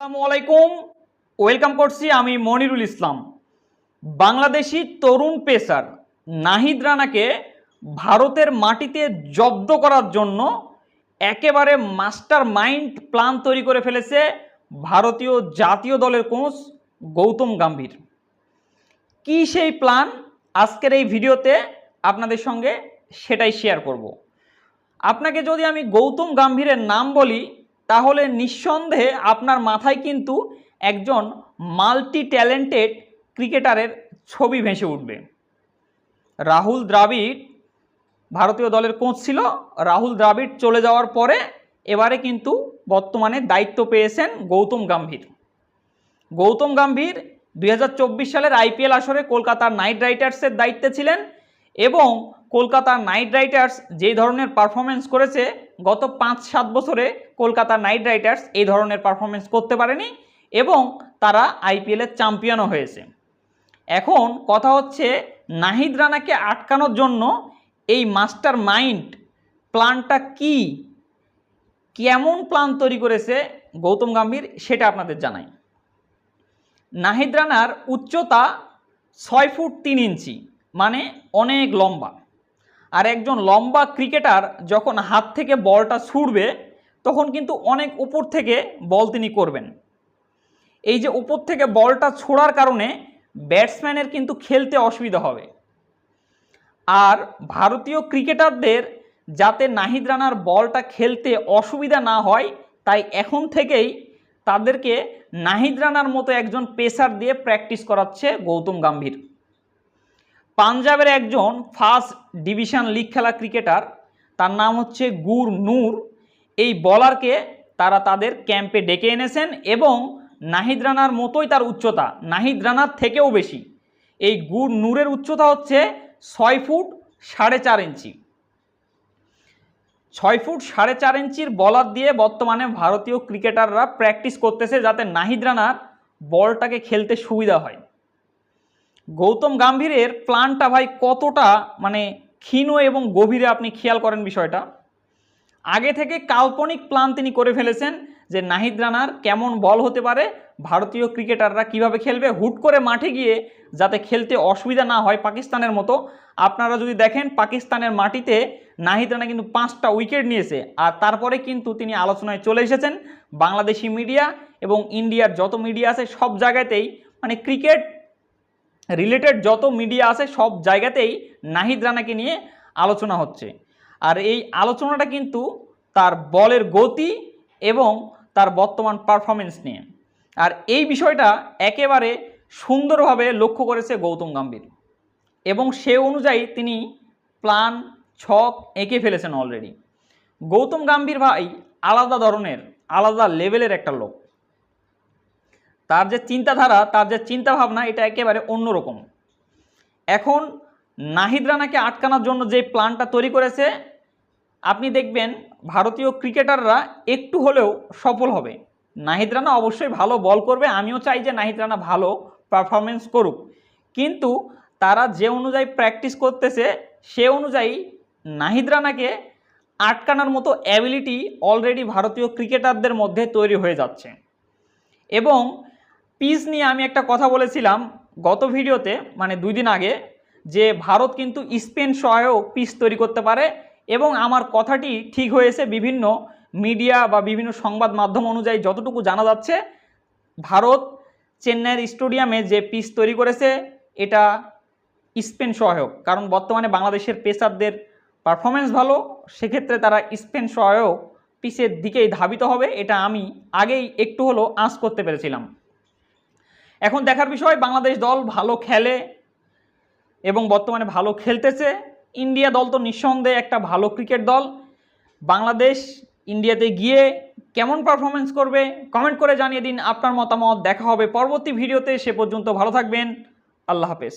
আসসালামু আলাইকুম, ওয়েলকাম করছি আমি মনিরুল ইসলাম। বাংলাদেশি তরুণ পেসার নাহিদ রানাকে ভারতের মাটিতে জব্দ করার জন্য একেবারে মাস্টার মাইন্ড প্ল্যান তৈরি করে ফেলেছে ভারতীয় জাতীয় দলের কোচ গৌতম গম্ভীর। কি সেই প্ল্যান আজকের এই ভিডিওতে আপনাদের সঙ্গে সেটাই শেয়ার করব। আপনাকে যদি আমি গৌতম গম্ভীরের নাম বলি তাহলে নিঃসন্দেহে আপনার মাথায় কিন্তু একজন মাল্টি ট্যালেন্টেড ক্রিকেটারের ছবি ভেসে উঠবে। রাহুল দ্রাবিড় ভারতীয় দলের কোচ ছিল। রাহুল দ্রাবিড় চলে যাওয়ার পরে এবারে কিন্তু বর্তমানে দায়িত্ব পেয়েছেন গৌতম গম্ভীর। গৌতম গম্ভীর 2024 সালের আইপিএল আসরে কলকাতা নাইট রাইডার্সের দায়িত্বে ছিলেন এবং কলকাতা নাইট রাইডার্স যেই ধরনের পারফরমেন্স করেছে গত 5-7 বছরে কলকাতা নাইট রাইডার্স এই ধরনের পারফরমেন্স করতে পারেনি এবং তারা আইপিএলের চ্যাম্পিয়নও হয়েছে। এখন কথা হচ্ছে নাহিদ রানাকে আটকানোর জন্য এই মাস্টার মাইন্ড প্ল্যানটা কি, কেমন প্ল্যান তৈরি করেছে গৌতম গম্ভীর সেটা আপনাদের জানাই। নাহিদ রানার উচ্চতা 6 ফুট 3 ইঞ্চি, মানে অনেক লম্বা। আর একজন লম্বা ক্রিকেটার যখন হাত থেকে বলটা ছুড়বে তখন কিন্তু অনেক উপর থেকে বল তিনি করবেন। এই যে উপর থেকে বলটা ছোড়ার কারণে ব্যাটসম্যানের কিন্তু খেলতে অসুবিধা হবে। আর ভারতীয় ক্রিকেটারদের যাতে নাহিদ রানার বলটা খেলতে অসুবিধা না হয় তাই এখন থেকেই তাদেরকে নাহিদ রানার মতো একজন পেসার দিয়ে প্র্যাকটিস করাচ্ছে গৌতম গম্ভীর। পাঞ্জাবের একজন ফার্স্ট ডিভিশন লিগ খেলা ক্রিকেটার, তার নাম হচ্ছে গুরনূর। এই বলারকে তারা তাদের ক্যাম্পে ডেকে এনেছেন এবং নাহিদ রানার মতোই তার উচ্চতা, নাহিদ রানার থেকেও বেশি। এই গুরনূরের উচ্চতা হচ্ছে 6 ফুট 4.5 ইঞ্চি। 6 ফুট 4.5 ইঞ্চির বলার দিয়ে বর্তমানে ভারতীয় ক্রিকেটাররা প্র্যাকটিস করতেছে যাতে নাহিদ রানার বলটাকে খেলতে সুবিধা হয়। গৌতম গম্ভীরের প্ল্যানটা ভাই কতটা মানে ক্ষীণ এবং গভীরে আপনি খেয়াল করেন বিষয়টা। আগে থেকে কাল্পনিক প্ল্যান তিনি করে ফেলেছেন যে নাহিদ রানার কেমন বল হতে পারে, ভারতীয় ক্রিকেটাররা কিভাবে খেলবে, হুট করে মাঠে গিয়ে যাতে খেলতে অসুবিধা না হয় পাকিস্তানের মতো। আপনারা যদি দেখেন পাকিস্তানের মাটিতে নাহিদ রানা কিন্তু 5টা উইকেট নিয়েছে আর তারপরে কিন্তু তিনি আলোচনায় চলে এসেছেন। বাংলাদেশি মিডিয়া এবং ইন্ডিয়ার যত মিডিয়া আছে সব জায়গাতেই, মানে ক্রিকেট রিলেটেড যত মিডিয়া আছে সব জায়গাতেই নাহিদ রানাকে নিয়ে আলোচনা হচ্ছে। আর এই আলোচনাটা কিন্তু তার বলের গতি এবং তার বর্তমান পারফরমেন্স নিয়ে। আর এই বিষয়টা একেবারে সুন্দরভাবে লক্ষ্য করেছে গৌতম গম্ভীর এবং সে অনুযায়ী তিনি প্ল্যান ছক এঁকে ফেলেছেন অলরেডি। গৌতম গম্ভীর ভাই আলাদা ধরনের, আলাদা লেভেলের একটা লোক। তার যে চিন্তাধারা, তার যে চিন্তাভাবনা এটা একেবারে অন্যরকম। এখন নাহিদ রানাকে আটকানোর জন্য যে প্ল্যানটা তৈরি করেছে আপনি দেখবেন ভারতীয় ক্রিকেটাররা একটু হলেও সফল হবে। নাহিদ রানা অবশ্যই ভালো বল করবে, আমিও চাই যে নাহিদ রানা ভালো পারফরমেন্স করুক, কিন্তু তারা যে অনুযায়ী প্র্যাকটিস করতেছে সে অনুযায়ী নাহিদ রানাকে আটকানোর মতো অ্যাবিলিটি অলরেডি ভারতীয় ক্রিকেটারদের মধ্যে তৈরি হয়ে যাচ্ছে। এবং পিচ নিয়ে আমি একটা কথা বলেছিলাম গত ভিডিওতে, মানে 2 দিন আগে, যে ভারত কিন্তু স্পিন সহায়ক পিচ তৈরি করতে পারে এবং আমার কথাটি ঠিক হয়েছে। বিভিন্ন মিডিয়া বা বিভিন্ন সংবাদ মাধ্যম অনুযায়ী যতটুকু জানা যাচ্ছে ভারত চেন্নাইয়ের স্টেডিয়ামে যে পিচ তৈরি করেছে এটা স্পিন সহায়ক, কারণ বর্তমানে বাংলাদেশের পেসারদের পারফরমেন্স ভালো, সেক্ষেত্রে তারা স্পিন সহায়ক পিচের দিকেই ধাবিত হবে। এটা আমি আগেই একটু হলেও আঁচ করতে পেরেছিলাম। এখন দেখার বিষয় বাংলাদেশ দল ভালো খেলে এবং বর্তমানে ভালো খেলতেছে। ইন্ডিয়া দল তো নিঃসন্দেহে একটা ভালো ক্রিকেট দল। বাংলাদেশ ইন্ডিয়াতে গিয়ে কেমন পারফরমেন্স করবে কমেন্ট করে জানিয়ে দিন আপনার মতামত। দেখা হবে পরবর্তী ভিডিওতে, সে পর্যন্ত ভালো থাকবেন। আল্লাহ হাফেজ।